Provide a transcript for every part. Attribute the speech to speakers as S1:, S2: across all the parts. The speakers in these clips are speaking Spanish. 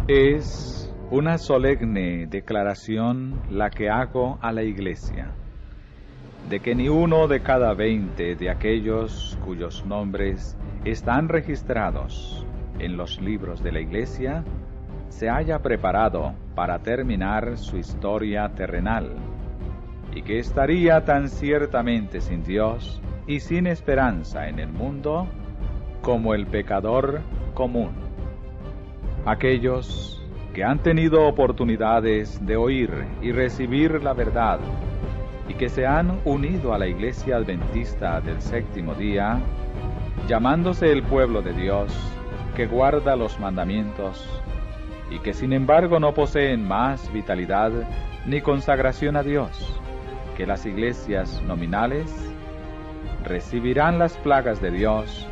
S1: Es una solemne declaración la que hago a la Iglesia, de que ni uno de cada 20 de aquellos cuyos nombres están registrados en los libros de la Iglesia se haya preparado para terminar su historia terrenal, y que estaría tan ciertamente sin Dios y sin esperanza en el mundo como el pecador común. Aquellos que han tenido oportunidades de oír y recibir la verdad y que se han unido a la Iglesia Adventista del Séptimo Día, llamándose el pueblo de Dios, que guarda los mandamientos y que sin embargo no poseen más vitalidad ni consagración a Dios que las iglesias nominales, recibirán las plagas de Dios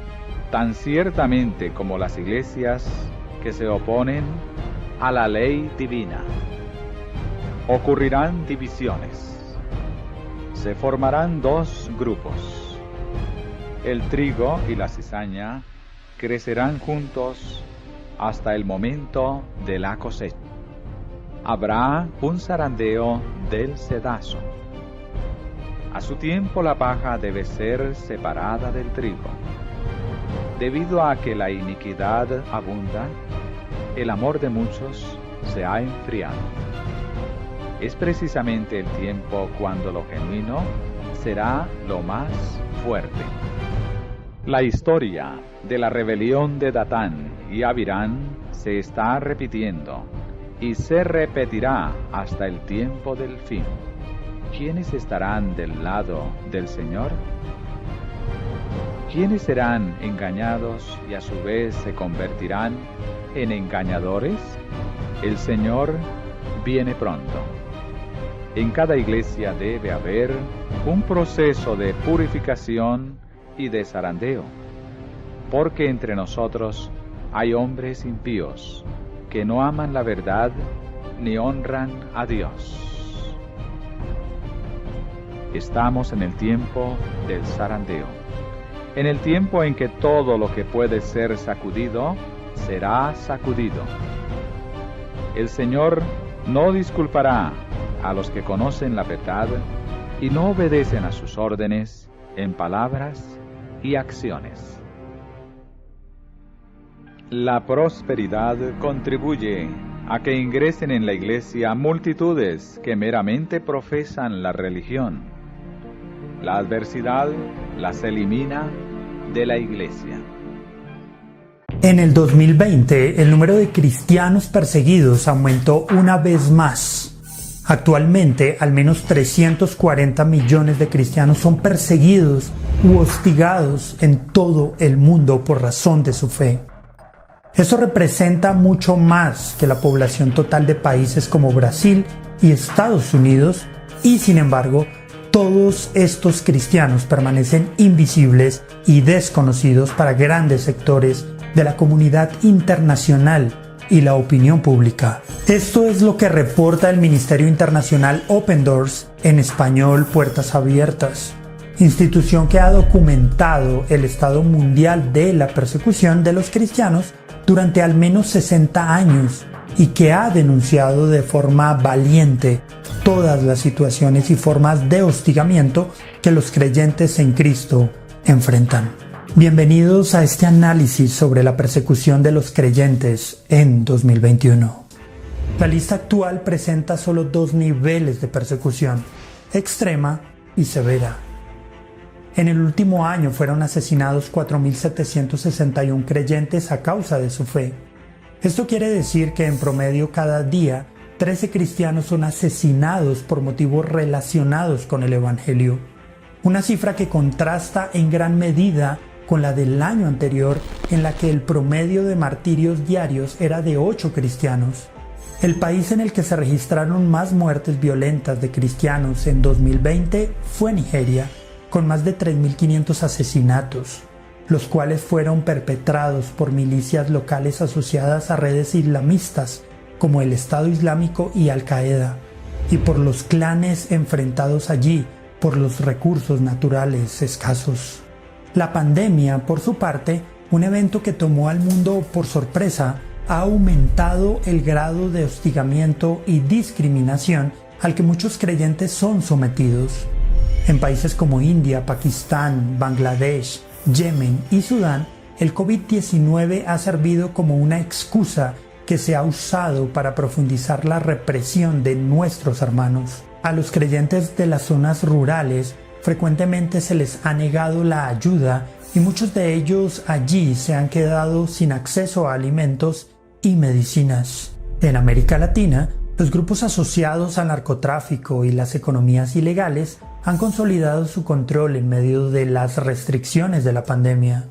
S1: tan ciertamente como las iglesias que se oponen a la ley divina. Ocurrirán divisiones. Se formarán dos grupos. El trigo y la cizaña crecerán juntos hasta el momento de la cosecha. Habrá un zarandeo del cedazo. A su tiempo la paja debe ser separada del trigo. Debido a que la iniquidad abunda, el amor de muchos se ha enfriado. Es precisamente el tiempo cuando lo genuino será lo más fuerte. La historia de la rebelión de Datán y Abirán se está repitiendo y se repetirá hasta el tiempo del fin. ¿Quiénes estarán del lado del Señor? ¿Quiénes serán engañados y a su vez se convertirán en engañadores? El Señor viene pronto. En cada iglesia debe haber un proceso de purificación y de zarandeo, porque entre nosotros hay hombres impíos que no aman la verdad ni honran a Dios. Estamos en el tiempo del zarandeo, en el tiempo en que todo lo que puede ser sacudido será sacudido. El Señor no disculpará a los que conocen la verdad y no obedecen a sus órdenes en palabras y acciones. La prosperidad contribuye a que ingresen en la iglesia multitudes que meramente profesan la religión. La adversidad las elimina de la iglesia.
S2: En el 2020, el número de cristianos perseguidos aumentó una vez más. Actualmente, al menos 340 millones de cristianos son perseguidos u hostigados en todo el mundo por razón de su fe. Eso representa mucho más que la población total de países como Brasil y Estados Unidos, y sin embargo, todos estos cristianos permanecen invisibles y desconocidos para grandes sectores de la comunidad internacional y la opinión pública. Esto es lo que reporta el Ministerio Internacional Open Doors, en español Puertas Abiertas, institución que ha documentado el estado mundial de la persecución de los cristianos durante al menos 60 años y que ha denunciado de forma valiente todas las situaciones y formas de hostigamiento que los creyentes en Cristo enfrentan. Bienvenidos a este análisis sobre la persecución de los creyentes en 2021. La lista actual presenta solo dos niveles de persecución: extrema y severa. En el último año fueron asesinados 4.761 creyentes a causa de su fe. Esto quiere decir que en promedio cada día 13 cristianos son asesinados por motivos relacionados con el Evangelio. Una cifra que contrasta en gran medida con la del año anterior, en la que el promedio de martirios diarios era de 8 cristianos. El país en el que se registraron más muertes violentas de cristianos en 2020 fue Nigeria, con más de 3.500 asesinatos, los cuales fueron perpetrados por milicias locales asociadas a redes islamistas como el Estado Islámico y Al-Qaeda, y por los clanes enfrentados allí por los recursos naturales escasos. La pandemia, por su parte, un evento que tomó al mundo por sorpresa, ha aumentado el grado de hostigamiento y discriminación al que muchos creyentes son sometidos. En países como India, Pakistán, Bangladesh, Yemen y Sudán, el COVID-19 ha servido como una excusa que se ha usado para profundizar la represión de nuestros hermanos. A los creyentes de las zonas rurales frecuentemente se les ha negado la ayuda y muchos de ellos allí se han quedado sin acceso a alimentos y medicinas. En América Latina, los grupos asociados al narcotráfico y las economías ilegales han consolidado su control en medio de las restricciones de la pandemia.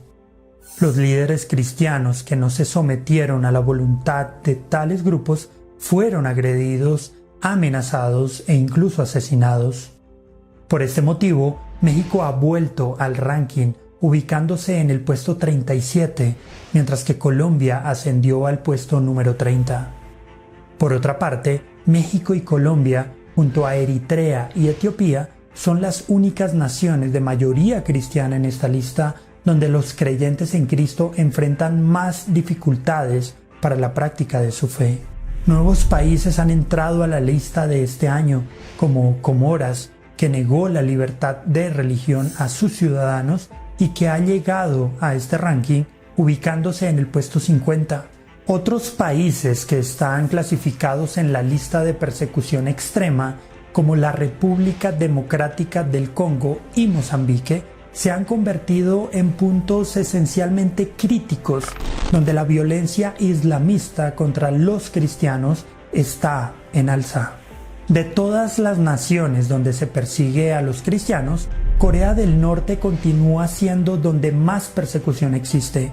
S2: Los líderes cristianos que no se sometieron a la voluntad de tales grupos fueron agredidos, amenazados e incluso asesinados. Por este motivo, México ha vuelto al ranking, ubicándose en el puesto 37, mientras que Colombia ascendió al puesto número 30. Por otra parte, México y Colombia, junto a Eritrea y Etiopía, son las únicas naciones de mayoría cristiana en esta lista donde los creyentes en Cristo enfrentan más dificultades para la práctica de su fe. Nuevos países han entrado a la lista de este año, como Comoras, que negó la libertad de religión a sus ciudadanos y que ha llegado a este ranking ubicándose en el puesto 50. Otros países que están clasificados en la lista de persecución extrema, como la República Democrática del Congo y Mozambique, se han convertido en puntos esencialmente críticos, donde la violencia islamista contra los cristianos está en alza. De todas las naciones donde se persigue a los cristianos, Corea del Norte continúa siendo donde más persecución existe,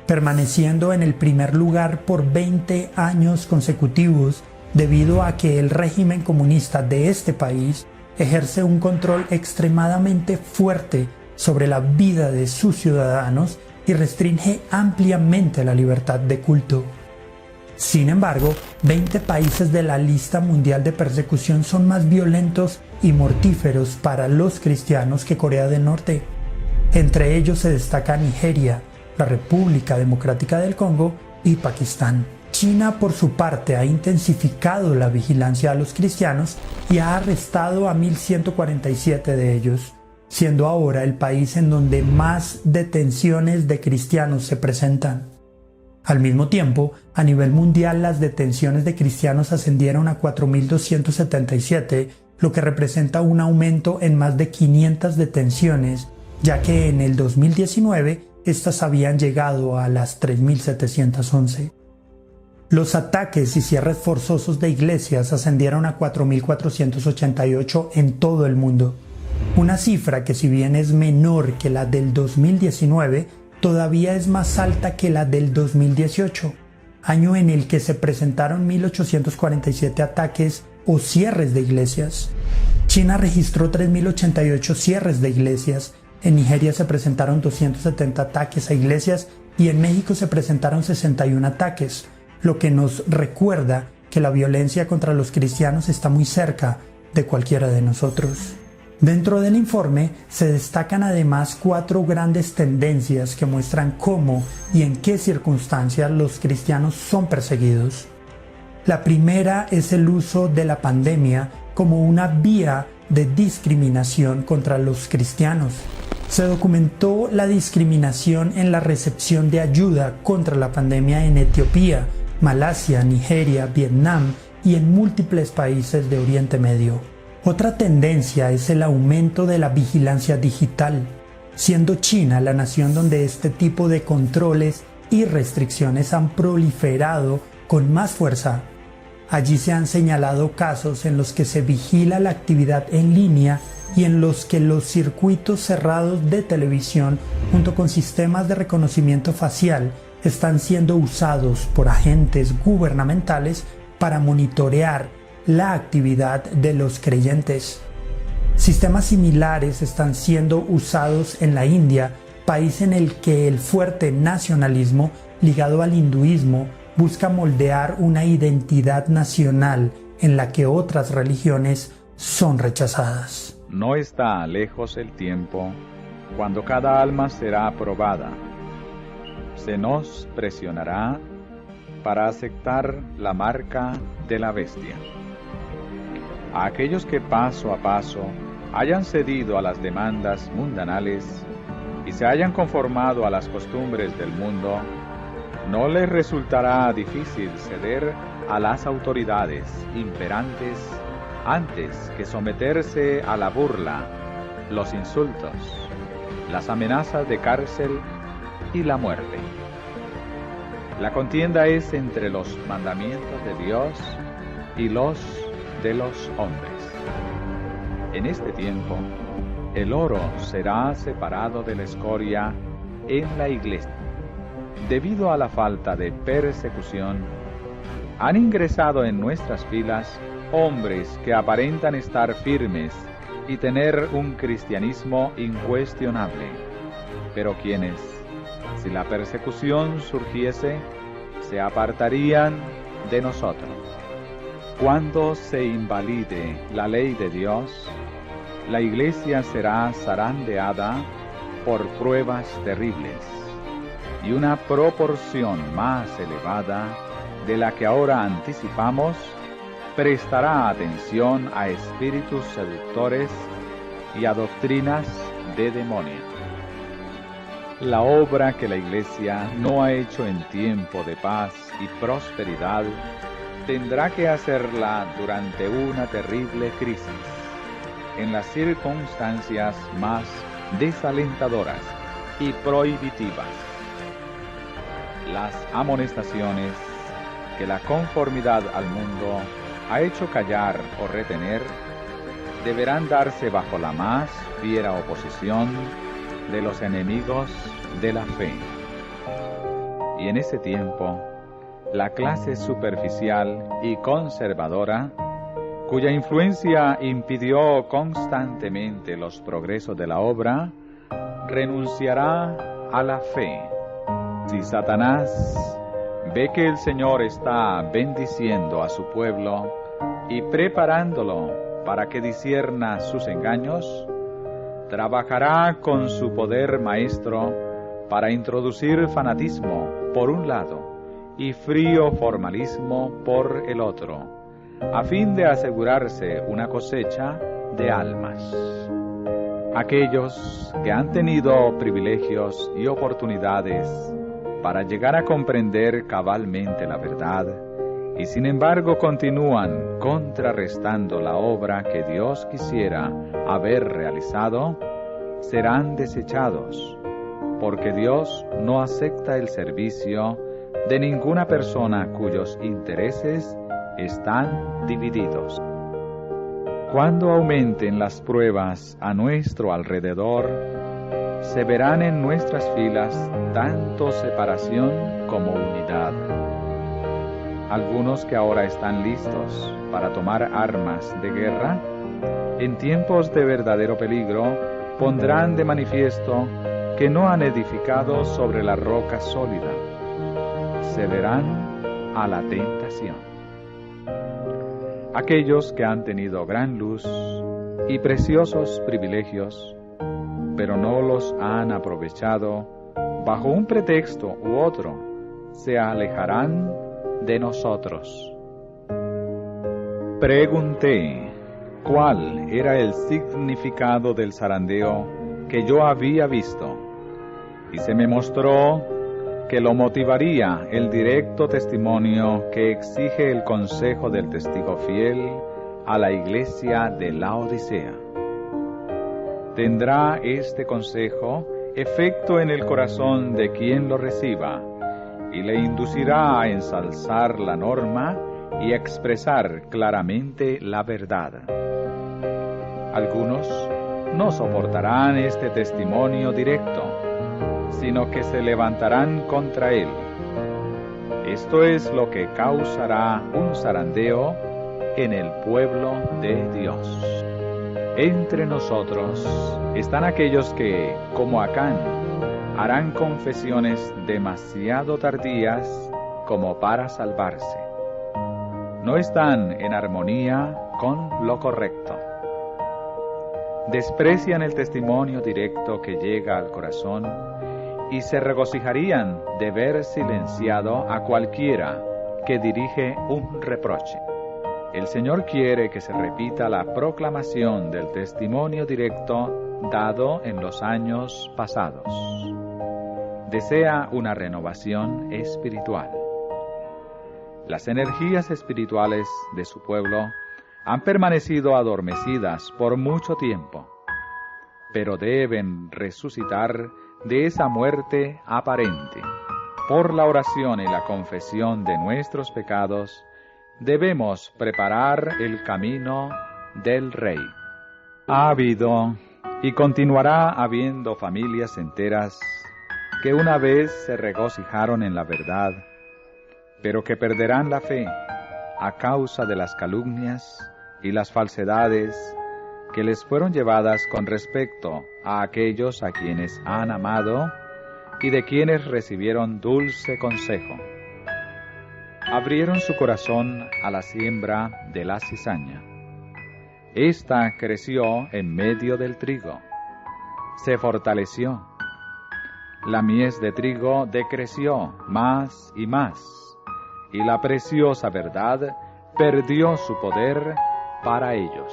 S2: permaneciendo en el primer lugar por 20 años consecutivos debido a que el régimen comunista de este país ejerce un control extremadamente fuerte sobre la vida de sus ciudadanos y restringe ampliamente la libertad de culto. Sin embargo, 20 países de la lista mundial de persecución son más violentos y mortíferos para los cristianos que Corea del Norte. Entre ellos se destaca Nigeria, la República Democrática del Congo y Pakistán. China, por su parte, ha intensificado la vigilancia a los cristianos y ha arrestado a 1.147 de ellos, siendo ahora el país en donde más detenciones de cristianos se presentan. Al mismo tiempo, a nivel mundial las detenciones de cristianos ascendieron a 4.277, lo que representa un aumento en más de 500 detenciones, ya que en el 2019 estas habían llegado a las 3.711. Los ataques y cierres forzosos de iglesias ascendieron a 4.488 en todo el mundo. Una cifra que, si bien es menor que la del 2019, todavía es más alta que la del 2018, año en el que se presentaron 1.847 ataques o cierres de iglesias. China registró 3.088 cierres de iglesias, en Nigeria se presentaron 270 ataques a iglesias y en México se presentaron 61 ataques, lo que nos recuerda que la violencia contra los cristianos está muy cerca de cualquiera de nosotros. Dentro del informe se destacan además 4 grandes tendencias que muestran cómo y en qué circunstancias los cristianos son perseguidos. La primera es el uso de la pandemia como una vía de discriminación contra los cristianos. Se documentó la discriminación en la recepción de ayuda contra la pandemia en Etiopía, Malasia, Nigeria, Vietnam y en múltiples países de Oriente Medio. Otra tendencia es el aumento de la vigilancia digital, siendo China la nación donde este tipo de controles y restricciones han proliferado con más fuerza. Allí se han señalado casos en los que se vigila la actividad en línea y en los que los circuitos cerrados de televisión, junto con sistemas de reconocimiento facial, están siendo usados por agentes gubernamentales para monitorear la actividad de los creyentes. Sistemas similares están siendo usados en la India, país en el que el fuerte nacionalismo ligado al hinduismo busca moldear una identidad nacional en la que otras religiones son rechazadas.
S1: No está lejos el tiempo cuando cada alma será aprobada. Se nos presionará para aceptar la marca de la bestia. A aquellos que paso a paso hayan cedido a las demandas mundanales y se hayan conformado a las costumbres del mundo, no les resultará difícil ceder a las autoridades imperantes antes que someterse a la burla, los insultos, las amenazas de cárcel y la muerte. La contienda es entre los mandamientos de Dios y los de los hombres. En este tiempo, el oro será separado de la escoria en la iglesia. Debido a la falta de persecución, han ingresado en nuestras filas hombres que aparentan estar firmes y tener un cristianismo incuestionable, pero quienes, si la persecución surgiese, se apartarían de nosotros. Cuando se invalide la ley de Dios, la iglesia será zarandeada por pruebas terribles, y una proporción más elevada de la que ahora anticipamos prestará atención a espíritus seductores y a doctrinas de demonios. La obra que la Iglesia no ha hecho en tiempo de paz y prosperidad tendrá que hacerla durante una terrible crisis, en las circunstancias más desalentadoras y prohibitivas. Las amonestaciones que la conformidad al mundo ha hecho callar o retener deberán darse bajo la más fiera oposición de los enemigos de la fe. Y en ese tiempo, la clase superficial y conservadora, cuya influencia impidió constantemente los progresos de la obra, renunciará a la fe. Si Satanás ve que el Señor está bendiciendo a su pueblo y preparándolo para que discierna sus engaños, trabajará con su poder maestro para introducir fanatismo por un lado y frío formalismo por el otro, a fin de asegurarse una cosecha de almas. Aquellos que han tenido privilegios y oportunidades para llegar a comprender cabalmente la verdad, y sin embargo continúan contrarrestando la obra que Dios quisiera haber realizado, serán desechados, porque Dios no acepta el servicio de ninguna persona cuyos intereses están divididos. Cuando aumenten las pruebas a nuestro alrededor, se verán en nuestras filas tanto separación como unidad. Algunos que ahora están listos para tomar armas de guerra, en tiempos de verdadero peligro, pondrán de manifiesto que no han edificado sobre la roca sólida. Cederán a la tentación. Aquellos que han tenido gran luz y preciosos privilegios, pero no los han aprovechado, bajo un pretexto u otro, se alejarán de nosotros. Pregunté cuál era el significado del zarandeo que yo había visto, y se me mostró que lo motivaría el directo testimonio que exige el consejo del testigo fiel a la iglesia de Laodicea. Tendrá este consejo efecto en el corazón de quien lo reciba, y le inducirá a ensalzar la norma y a expresar claramente la verdad. Algunos no soportarán este testimonio directo, sino que se levantarán contra él. Esto es lo que causará un zarandeo en el pueblo de Dios. Entre nosotros están aquellos que, como Acán, harán confesiones demasiado tardías como para salvarse. No están en armonía con lo correcto. Desprecian el testimonio directo que llega al corazón y se regocijarían de ver silenciado a cualquiera que dirige un reproche. El Señor quiere que se repita la proclamación del testimonio directo dado en los años pasados. Desea una renovación espiritual. Las energías espirituales de su pueblo han permanecido adormecidas por mucho tiempo, pero deben resucitar de esa muerte aparente. Por la oración y la confesión de nuestros pecados, debemos preparar el camino del Rey. Ha habido y continuará habiendo familias enteras que una vez se regocijaron en la verdad, pero que perderán la fe a causa de las calumnias y las falsedades que les fueron llevadas con respecto a aquellos a quienes han amado y de quienes recibieron dulce consejo. Abrieron su corazón a la siembra de la cizaña. Esta creció en medio del trigo, se fortaleció. La mies de trigo decreció más y más, y la preciosa verdad perdió su poder para ellos.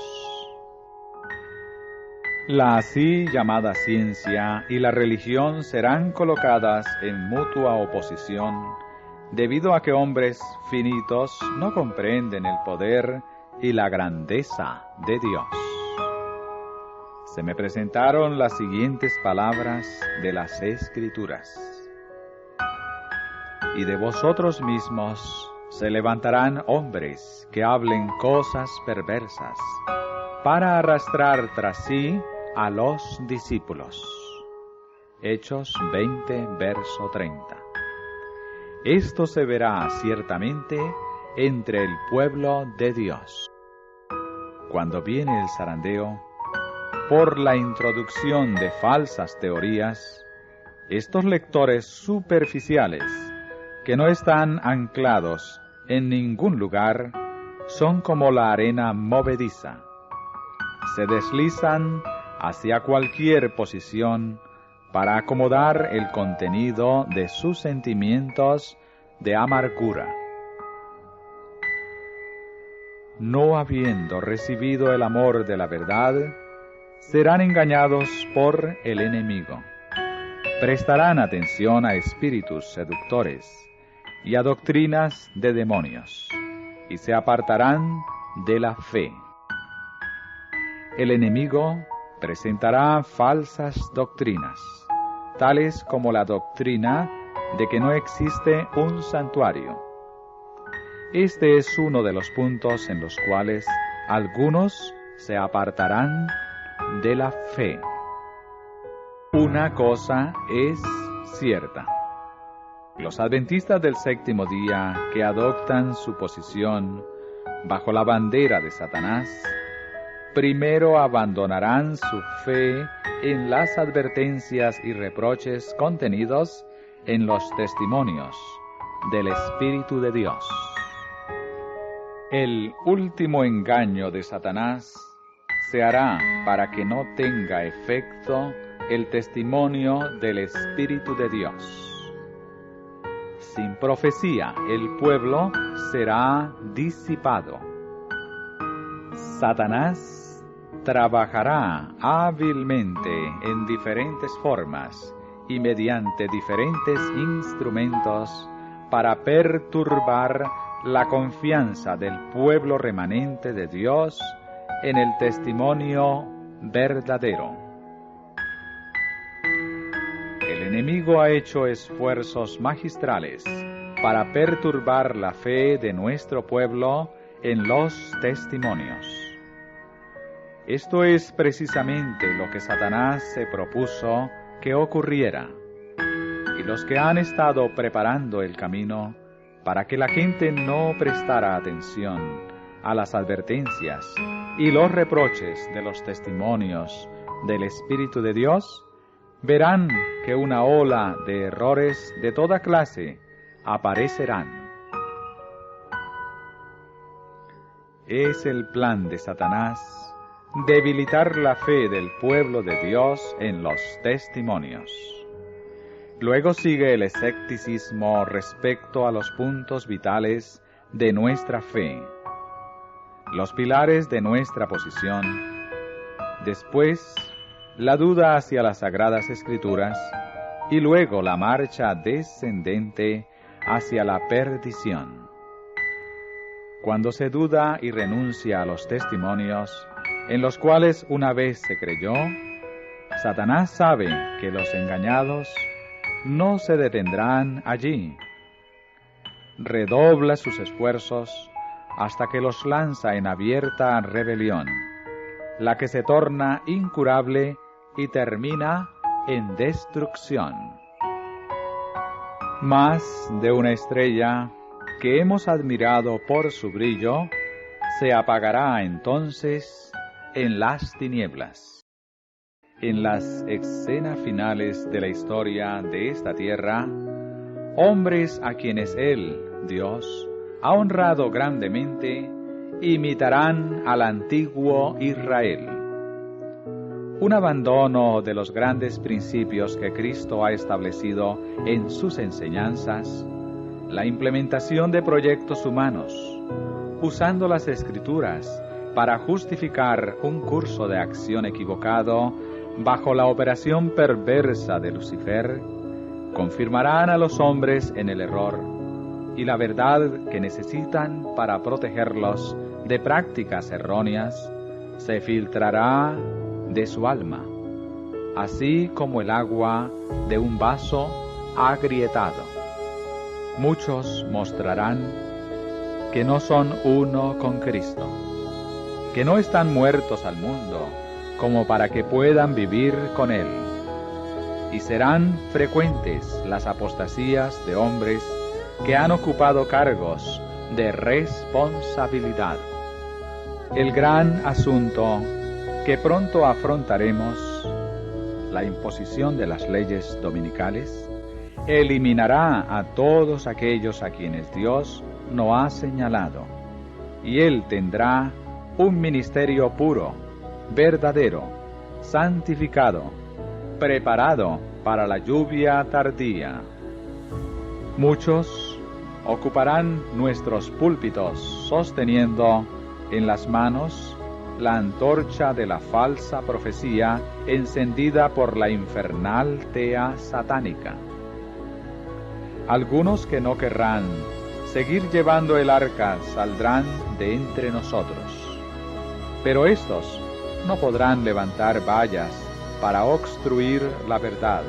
S1: La así llamada ciencia y la religión serán colocadas en mutua oposición, debido a que hombres finitos no comprenden el poder y la grandeza de Dios. Se me presentaron las siguientes palabras de las Escrituras. Y de vosotros mismos se levantarán hombres que hablen cosas perversas, para arrastrar tras sí a los discípulos. Hechos 20, verso 30. Esto se verá ciertamente entre el pueblo de Dios. Cuando viene el zarandeo, por la introducción de falsas teorías, estos lectores superficiales, que no están anclados en ningún lugar, son como la arena movediza. Se deslizan hacia cualquier posición para acomodar el contenido de sus sentimientos de amargura. No habiendo recibido el amor de la verdad, serán engañados por el enemigo. Prestarán atención a espíritus seductores y a doctrinas de demonios, y se apartarán de la fe. El enemigo presentará falsas doctrinas, tales como la doctrina de que no existe un santuario. Este es uno de los puntos en los cuales algunos se apartarán de la fe. Una cosa es cierta. Los adventistas del séptimo día que adoptan su posición bajo la bandera de Satanás, primero abandonarán su fe en las advertencias y reproches contenidos en los testimonios del Espíritu de Dios. El último engaño de Satanás se hará para que no tenga efecto el testimonio del Espíritu de Dios. Sin profecía, el pueblo será disipado. Satanás trabajará hábilmente en diferentes formas y mediante diferentes instrumentos para perturbar la confianza del pueblo remanente de Dios en el testimonio verdadero. El enemigo ha hecho esfuerzos magistrales para perturbar la fe de nuestro pueblo en los testimonios. Esto es precisamente lo que Satanás se propuso que ocurriera, y los que han estado preparando el camino para que la gente no prestara atención a las advertencias y los reproches de los testimonios del Espíritu de Dios, verán que una ola de errores de toda clase aparecerán. Es el plan de Satanás debilitar la fe del pueblo de Dios en los testimonios. Luego sigue el escepticismo respecto a los puntos vitales de nuestra fe, los pilares de nuestra posición. Después, la duda hacia las Sagradas Escrituras y luego la marcha descendente hacia la perdición. Cuando se duda y renuncia a los testimonios en los cuales una vez se creyó, Satanás sabe que los engañados no se detendrán allí. Redobla sus esfuerzos hasta que los lanza en abierta rebelión, la que se torna incurable y termina en destrucción. Más de una estrella que hemos admirado por su brillo se apagará entonces en las tinieblas. En las escenas finales de la historia de esta tierra, hombres a quienes Él, Dios, ha honrado grandemente, imitarán al antiguo Israel. Un abandono de los grandes principios que Cristo ha establecido en sus enseñanzas, la implementación de proyectos humanos, usando las Escrituras para justificar un curso de acción equivocado bajo la operación perversa de Lucifer, confirmarán a los hombres en el error y la verdad que necesitan para protegerlos de prácticas erróneas se filtrará de su alma, así como el agua de un vaso agrietado. Muchos mostrarán que no son uno con Cristo, que no están muertos al mundo como para que puedan vivir con Él, y serán frecuentes las apostasías de hombres que han ocupado cargos de responsabilidad. El gran asunto que pronto afrontaremos, la imposición de las leyes dominicales, eliminará a todos aquellos a quienes Dios no ha señalado, y Él tendrá un ministerio puro, verdadero, santificado, preparado para la lluvia tardía. Muchos ocuparán nuestros púlpitos sosteniendo en las manos la antorcha de la falsa profecía encendida por la infernal tea satánica. Algunos que no querrán seguir llevando el arca saldrán de entre nosotros, pero estos no podrán levantar vallas para obstruir la verdad.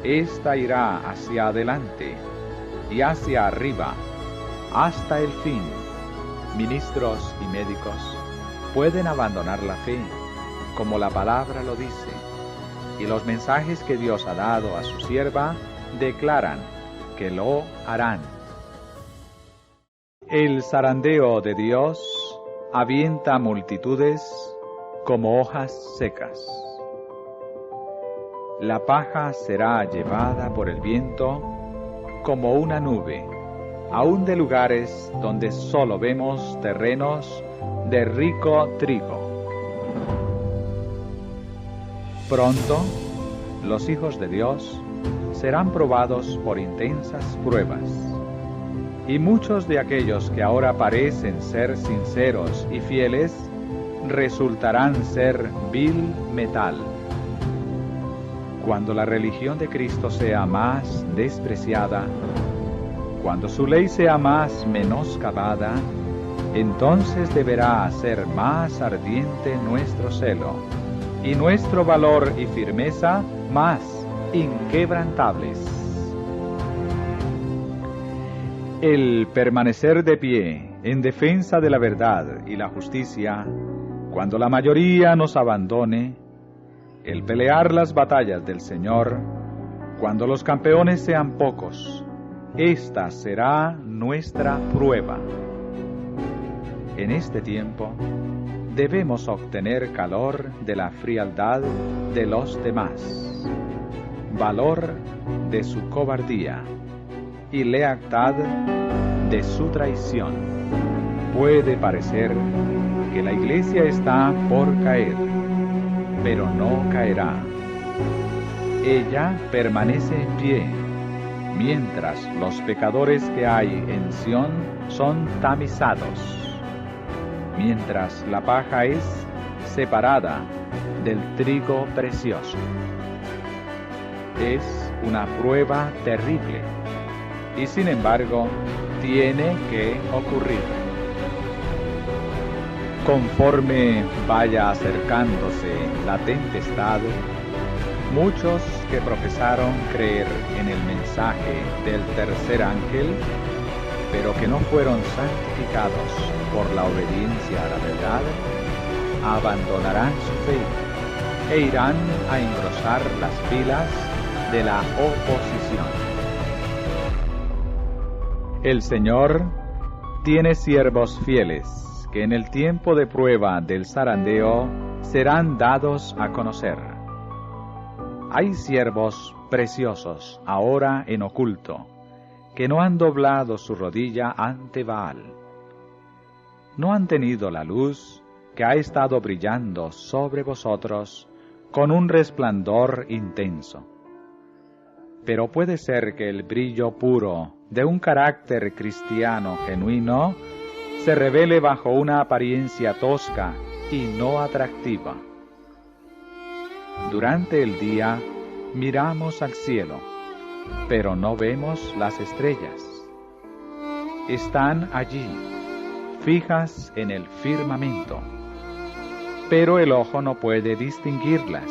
S1: Esta irá hacia adelante y hacia arriba, hasta el fin. Ministros y médicos pueden abandonar la fe, como la palabra lo dice, y los mensajes que Dios ha dado a su sierva declaran que lo harán. El zarandeo de Dios avienta multitudes como hojas secas. La paja será llevada por el viento como una nube, aun de lugares donde solo vemos terrenos de rico trigo. Pronto, los hijos de Dios serán probados por intensas pruebas, y muchos de aquellos que ahora parecen ser sinceros y fieles resultarán ser vil metal. Cuando la religión de Cristo sea más despreciada, cuando su ley sea más menoscabada, entonces deberá ser más ardiente nuestro celo, y nuestro valor y firmeza más inquebrantables. El permanecer de pie en defensa de la verdad y la justicia, cuando la mayoría nos abandone, el pelear las batallas del Señor, cuando los campeones sean pocos, esta será nuestra prueba. En este tiempo, debemos obtener calor de la frialdad de los demás, valor de su cobardía y lealtad de su traición. Puede parecer que la iglesia está por caer, pero no caerá. ella permanece en pie, mientras los pecadores que hay en Sión son tamizados, mientras la paja es separada del trigo precioso. Es una prueba terrible y sin embargo tiene que ocurrir. Conforme vaya acercándose la tempestad, muchos que profesaron creer en el mensaje del tercer ángel, pero que no fueron santificados por la obediencia a la verdad, abandonarán su fe e irán a engrosar las filas de la oposición. El Señor tiene siervos fieles que en el tiempo de prueba del zarandeo serán dados a conocer. Hay siervos preciosos ahora en oculto, que no han doblado su rodilla ante Baal. No han tenido la luz que ha estado brillando sobre vosotros con un resplandor intenso. Pero puede ser que el brillo puro de un carácter cristiano genuino se revele bajo una apariencia tosca y no atractiva. Durante el día miramos al cielo, pero no vemos las estrellas. Están allí, fijas en el firmamento, pero el ojo no puede distinguirlas.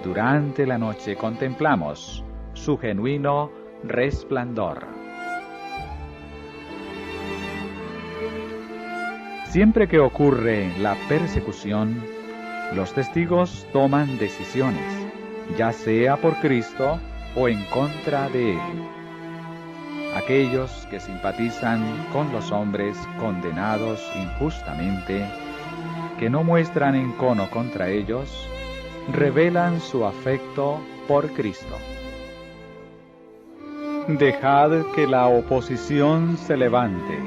S1: Durante la noche contemplamos su genuino resplandor. Siempre que ocurre la persecución, los testigos toman decisiones, ya sea por Cristo o en contra de Él. Aquellos que simpatizan con los hombres condenados injustamente, que no muestran encono contra ellos, revelan su afecto por Cristo. Dejad que la oposición se levante,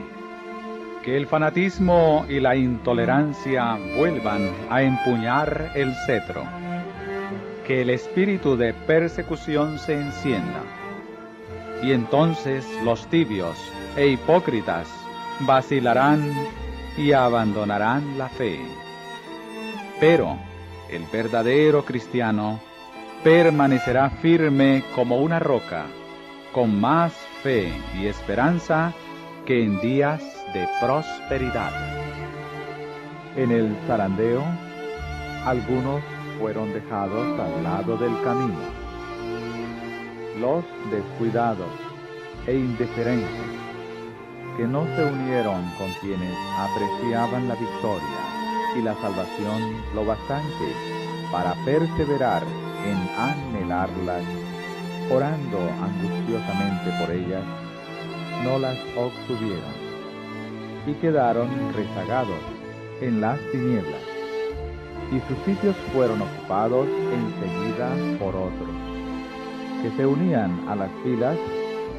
S1: que el fanatismo y la intolerancia vuelvan a empuñar el cetro, que el espíritu de persecución se encienda, y entonces los tibios e hipócritas vacilarán y abandonarán la fe. Pero el verdadero cristiano permanecerá firme como una roca, con más fe y esperanza que en días de prosperidad. En el zarandeo, algunos fueron dejados al lado del camino. Los descuidados e indiferentes, que no se unieron con quienes apreciaban la victoria y la salvación lo bastante para perseverar en anhelarlas, orando angustiosamente por ellas, no las obtuvieron y quedaron rezagados en las tinieblas, y sus sitios fueron ocupados enseguida por otros, que se unían a las filas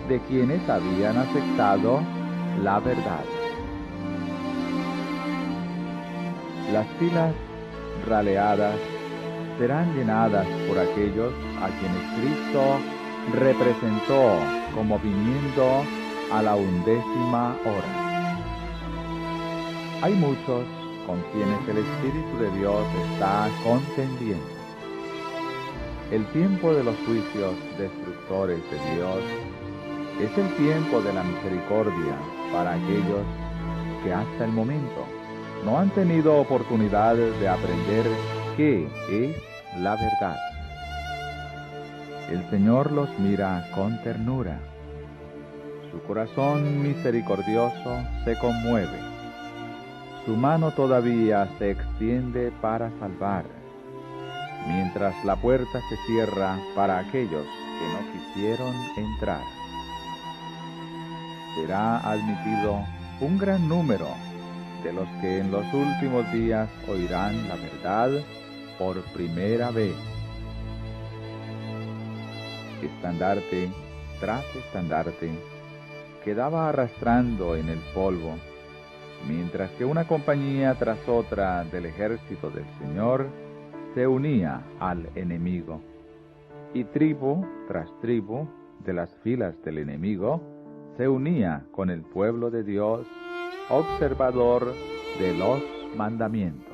S1: de quienes habían aceptado la verdad. Las filas raleadas serán llenadas por aquellos a quienes Cristo representó como viniendo a la 11ª hora. Hay muchos con quienes el Espíritu de Dios está contendiendo. El tiempo de los juicios destructores de Dios es el tiempo de la misericordia para aquellos que hasta el momento no han tenido oportunidad de aprender qué es la verdad. El Señor los mira con ternura. Su corazón misericordioso se conmueve. Su mano todavía se extiende para salvar, mientras la puerta se cierra para aquellos que no quisieron entrar. Será admitido un gran número de los que en los últimos días oirán la verdad por primera vez. Estandarte tras estandarte quedaba arrastrando en el polvo, mientras que una compañía tras otra del ejército del Señor se unía al enemigo. y tribu tras tribu de las filas del enemigo se unía con el pueblo de Dios, observador de los mandamientos.